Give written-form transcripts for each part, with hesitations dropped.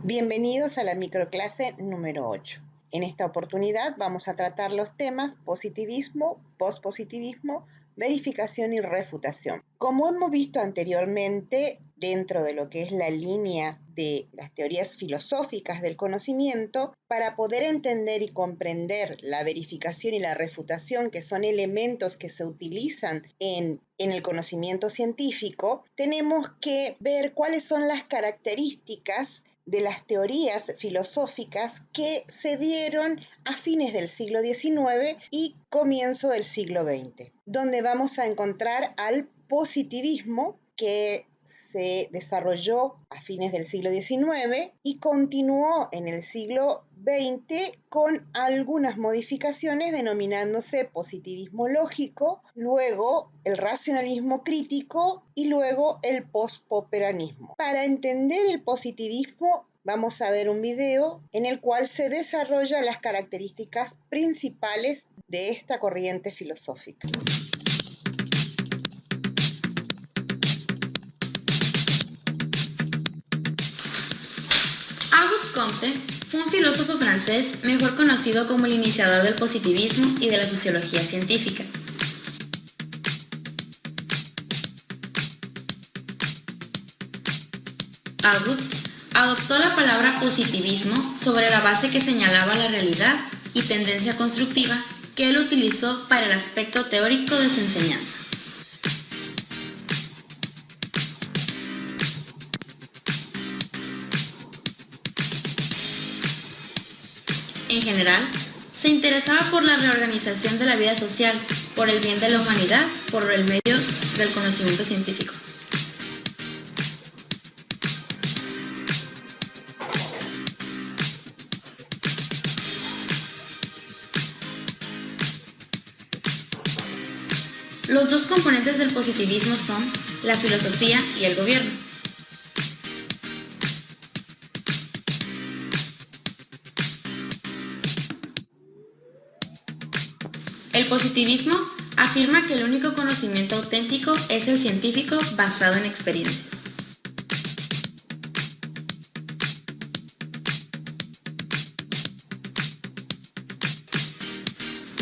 Bienvenidos a la microclase número 8. En esta oportunidad vamos a tratar los temas positivismo, pospositivismo, verificación y refutación. Como hemos visto anteriormente, dentro de lo que es la línea de las teorías filosóficas del conocimiento, para poder entender y comprender la verificación y la refutación, que son elementos que se utilizan en el conocimiento científico, tenemos que ver cuáles son las características de las teorías filosóficas que se dieron a fines del siglo XIX y comienzo del siglo XX, donde vamos a encontrar al positivismo, que se desarrolló a fines del siglo XIX y continuó en el siglo XX con algunas modificaciones denominándose positivismo lógico, luego el racionalismo crítico y luego el pospoperanismo. Para entender el positivismo vamos a ver un video en el cual se desarrollan las características principales de esta corriente filosófica. Auguste Comte fue un filósofo francés mejor conocido como el iniciador del positivismo y de la sociología científica. Auguste adoptó la palabra positivismo sobre la base que señalaba la realidad y tendencia constructiva que él utilizó para el aspecto teórico de su enseñanza. En general, se interesaba por la reorganización de la vida social, por el bien de la humanidad, por el medio del conocimiento científico. Los dos componentes del positivismo son la filosofía y el gobierno. El positivismo afirma que el único conocimiento auténtico es el científico basado en experiencia.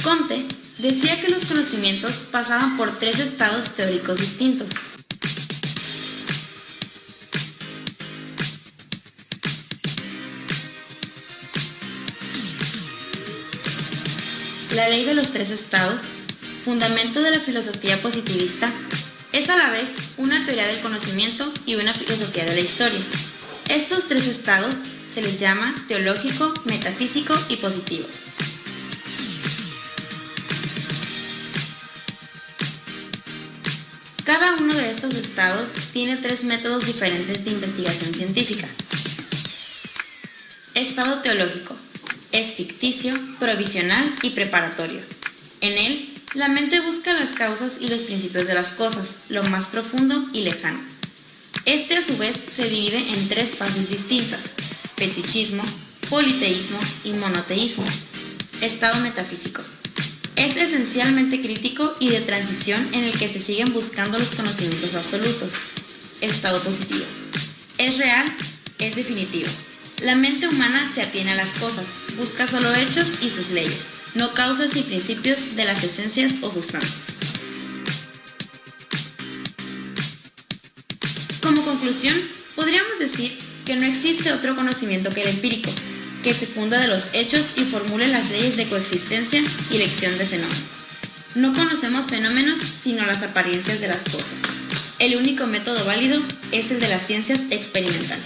Comte decía que los conocimientos pasaban por tres estados teóricos distintos. La ley de los tres estados, fundamento de la filosofía positivista, es a la vez una teoría del conocimiento y una filosofía de la historia. Estos tres estados se les llama teológico, metafísico y positivo. Cada uno de estos estados tiene tres métodos diferentes de investigación científica. Estado teológico. Es ficticio, provisional y preparatorio. En él, la mente busca las causas y los principios de las cosas, lo más profundo y lejano. Este, a su vez, se divide en tres fases distintas: fetichismo, politeísmo y monoteísmo. Estado metafísico. Es esencialmente crítico y de transición en el que se siguen buscando los conocimientos absolutos. Estado positivo. Es real, es definitivo. La mente humana se atiene a las cosas, busca solo hechos y sus leyes, no causas ni principios de las esencias o sustancias. Como conclusión, podríamos decir que no existe otro conocimiento que el empírico, que se funda de los hechos y formule las leyes de coexistencia y elección de fenómenos. No conocemos fenómenos sino las apariencias de las cosas. El único método válido es el de las ciencias experimentales.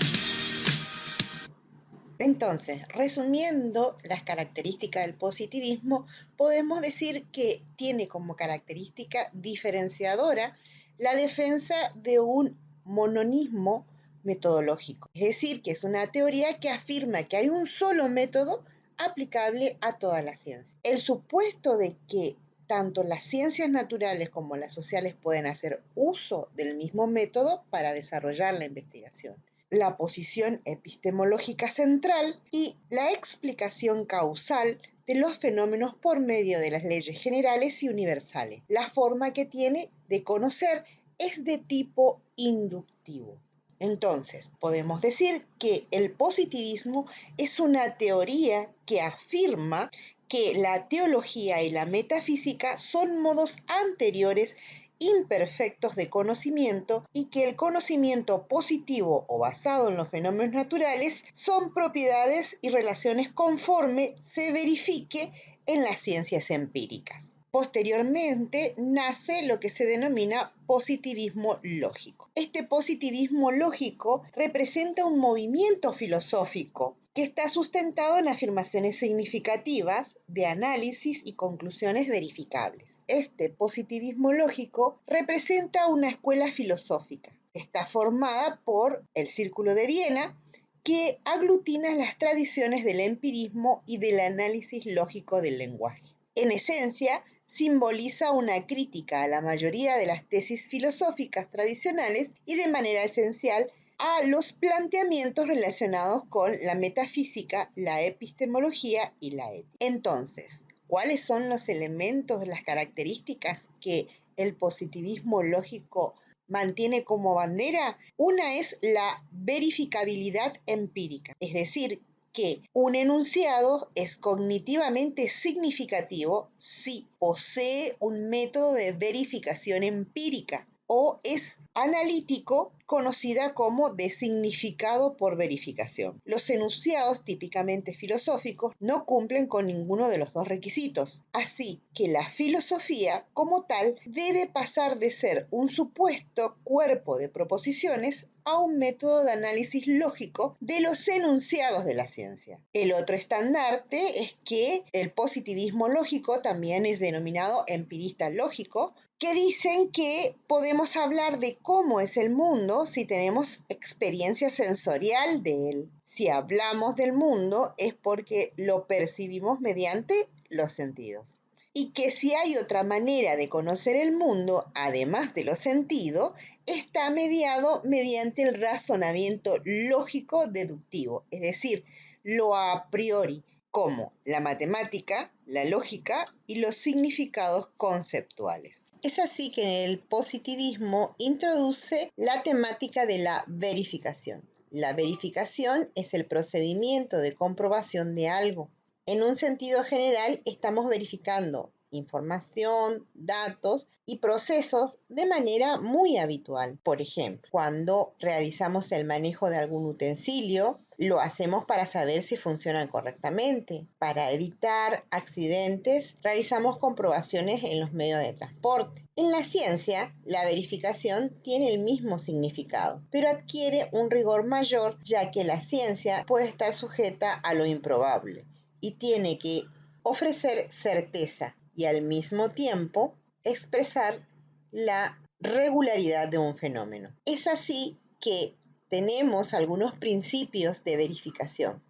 Entonces, resumiendo las características del positivismo, podemos decir que tiene como característica diferenciadora la defensa de un mononismo metodológico. Es decir, que es una teoría que afirma que hay un solo método aplicable a toda la ciencia. El supuesto de que tanto las ciencias naturales como las sociales pueden hacer uso del mismo método para desarrollar la investigación. La posición epistemológica central y la explicación causal de los fenómenos por medio de las leyes generales y universales. La forma que tiene de conocer es de tipo inductivo. Entonces, podemos decir que el positivismo es una teoría que afirma que la teología y la metafísica son modos anteriores imperfectos de conocimiento y que el conocimiento positivo o basado en los fenómenos naturales son propiedades y relaciones conforme se verifique en las ciencias empíricas. Posteriormente nace lo que se denomina positivismo lógico. Este positivismo lógico representa un movimiento filosófico que está sustentado en afirmaciones significativas de análisis y conclusiones verificables. Este positivismo lógico representa una escuela filosófica. Está formada por el Círculo de Viena, que aglutina las tradiciones del empirismo y del análisis lógico del lenguaje. En esencia, simboliza una crítica a la mayoría de las tesis filosóficas tradicionales y de manera esencial a los planteamientos relacionados con la metafísica, la epistemología y la ética. Entonces, ¿cuáles son los elementos, las características que el positivismo lógico mantiene como bandera? Una es la verificabilidad empírica, es decir, que un enunciado es cognitivamente significativo si posee un método de verificación empírica o es analítico, conocida como de significado por verificación. Los enunciados típicamente filosóficos no cumplen con ninguno de los dos requisitos, así que la filosofía como tal debe pasar de ser un supuesto cuerpo de proposiciones a un método de análisis lógico de los enunciados de la ciencia. El otro estandarte es que el positivismo lógico también es denominado empirista lógico, que dicen que podemos hablar de cómo es el mundo si tenemos experiencia sensorial de él. Si hablamos del mundo es porque lo percibimos mediante los sentidos. Y que si hay otra manera de conocer el mundo, además de los sentidos, está mediado mediante el razonamiento lógico deductivo, es decir, lo a priori, como la matemática, la lógica y los significados conceptuales. Es así que el positivismo introduce la temática de la verificación. La verificación es el procedimiento de comprobación de algo. En un sentido general, estamos verificando información, datos y procesos de manera muy habitual. Por ejemplo, cuando realizamos el manejo de algún utensilio, lo hacemos para saber si funcionan correctamente. Para evitar accidentes, realizamos comprobaciones en los medios de transporte. En la ciencia, la verificación tiene el mismo significado, pero adquiere un rigor mayor, ya que la ciencia puede estar sujeta a lo improbable y tiene que ofrecer certeza y al mismo tiempo expresar la regularidad de un fenómeno. Es así que tenemos algunos principios de verificación.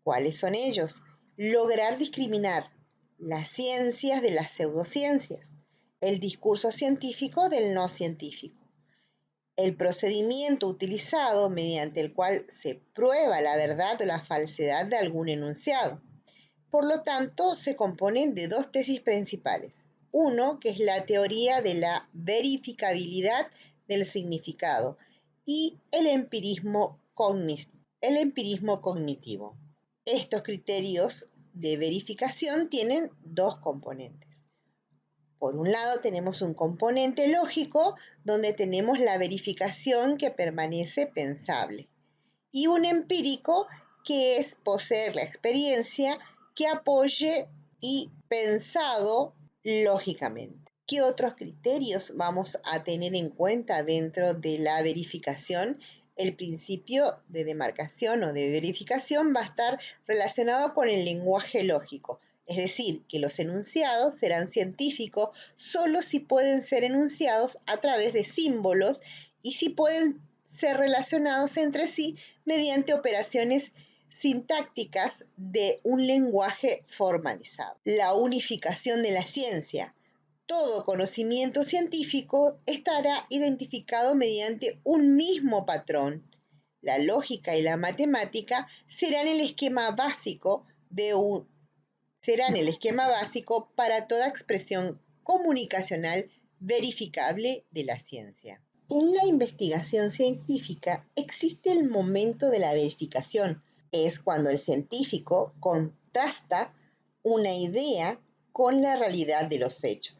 ¿Cuáles son ellos? Lograr discriminar las ciencias de las pseudociencias, el discurso científico del no científico, el procedimiento utilizado mediante el cual se prueba la verdad o la falsedad de algún enunciado. Por lo tanto, se componen de dos tesis principales. Uno, que es la teoría de la verificabilidad del significado, y el empirismo cognitivo. Estos criterios de verificación tienen dos componentes. Por un lado tenemos un componente lógico, donde tenemos la verificación que permanece pensable, y un empírico, que es poseer la experiencia que apoye y pensado lógicamente. ¿Qué otros criterios vamos a tener en cuenta dentro de la verificación? El principio de demarcación o de verificación va a estar relacionado con el lenguaje lógico, es decir, que los enunciados serán científicos solo si pueden ser enunciados a través de símbolos y si pueden ser relacionados entre sí mediante operaciones sintácticas de un lenguaje formalizado. La unificación de la ciencia. Todo conocimiento científico estará identificado mediante un mismo patrón. La lógica y la matemática serán el esquema básico para toda expresión comunicacional verificable de la ciencia. En la investigación científica existe el momento de la verificación. Es cuando el científico contrasta una idea con la realidad de los hechos.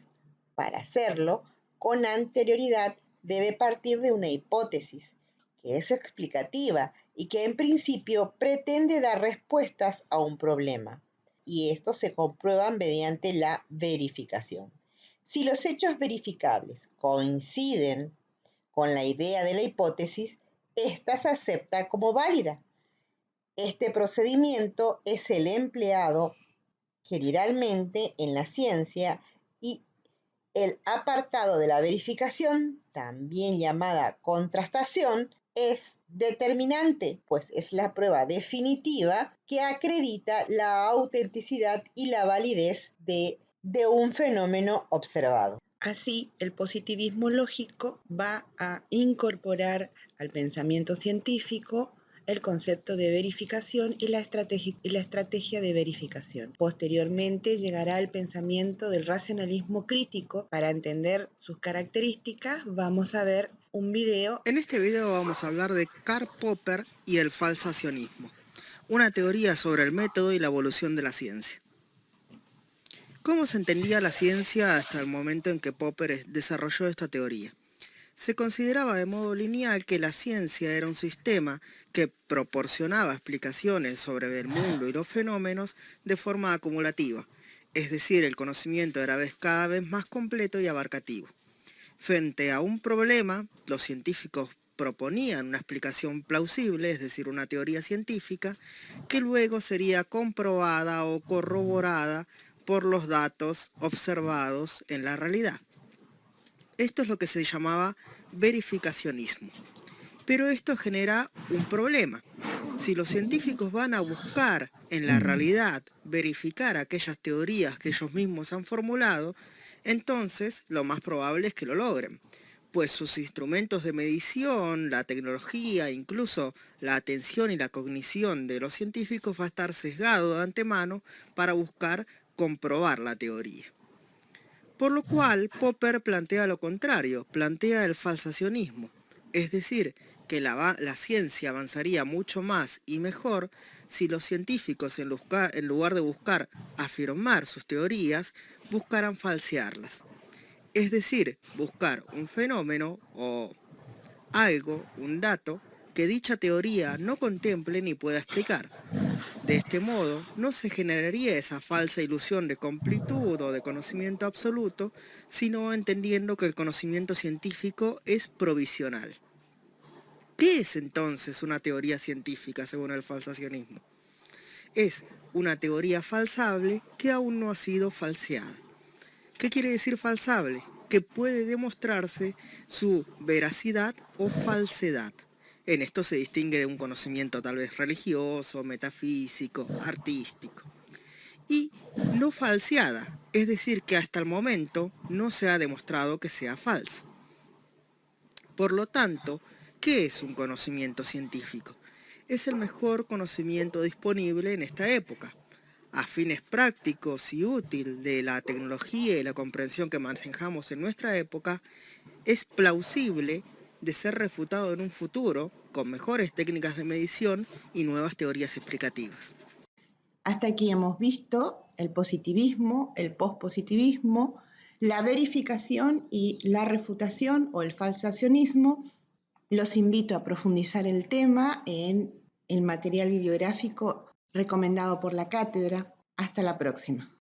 Para hacerlo, con anterioridad debe partir de una hipótesis, que es explicativa y que en principio pretende dar respuestas a un problema. Y esto se comprueba mediante la verificación. Si los hechos verificables coinciden con la idea de la hipótesis, ésta se acepta como válida. Este procedimiento es el empleado generalmente en la ciencia y el apartado de la verificación, también llamada contrastación, es determinante, pues es la prueba definitiva que acredita la autenticidad y la validez de un fenómeno observado. Así, el positivismo lógico va a incorporar al pensamiento científico el concepto de verificación y la estrategia de verificación. Posteriormente llegará el pensamiento del racionalismo crítico. Para entender sus características, vamos a ver un video. En este video vamos a hablar de Karl Popper y el falsacionismo, una teoría sobre el método y la evolución de la ciencia. ¿Cómo se entendía la ciencia hasta el momento en que Popper desarrolló esta teoría? Se consideraba de modo lineal que la ciencia era un sistema que proporcionaba explicaciones sobre el mundo y los fenómenos de forma acumulativa, es decir, el conocimiento era cada vez más completo y abarcativo. Frente a un problema, los científicos proponían una explicación plausible, es decir, una teoría científica, que luego sería comprobada o corroborada por los datos observados en la realidad. Esto es lo que se llamaba verificacionismo. Pero esto genera un problema. Si los científicos van a buscar en la realidad verificar aquellas teorías que ellos mismos han formulado, entonces lo más probable es que lo logren, pues sus instrumentos de medición, la tecnología, incluso la atención y la cognición de los científicos va a estar sesgado de antemano para buscar comprobar la teoría. Por lo cual, Popper plantea lo contrario, plantea el falsacionismo, es decir, que la ciencia avanzaría mucho más y mejor si los científicos, en lugar de buscar afirmar sus teorías, buscaran falsearlas. Es decir, buscar un fenómeno o algo, un dato, que dicha teoría no contemple ni pueda explicar. De este modo, no se generaría esa falsa ilusión de completud o de conocimiento absoluto, sino entendiendo que el conocimiento científico es provisional. ¿Qué es entonces una teoría científica según el falsacionismo? Es una teoría falsable que aún no ha sido falseada. ¿Qué quiere decir falsable? Que puede demostrarse su veracidad o falsedad. En esto se distingue de un conocimiento tal vez religioso, metafísico, artístico. Y no falseada, es decir, que hasta el momento no se ha demostrado que sea falsa. Por lo tanto, ¿qué es un conocimiento científico? Es el mejor conocimiento disponible en esta época. A fines prácticos y útiles de la tecnología y la comprensión que manejamos en nuestra época, es plausible de ser refutado en un futuro con mejores técnicas de medición y nuevas teorías explicativas. Hasta aquí hemos visto el positivismo, el pospositivismo, la verificación y la refutación o el falsacionismo. Los invito a profundizar el tema en el material bibliográfico recomendado por la cátedra. Hasta la próxima.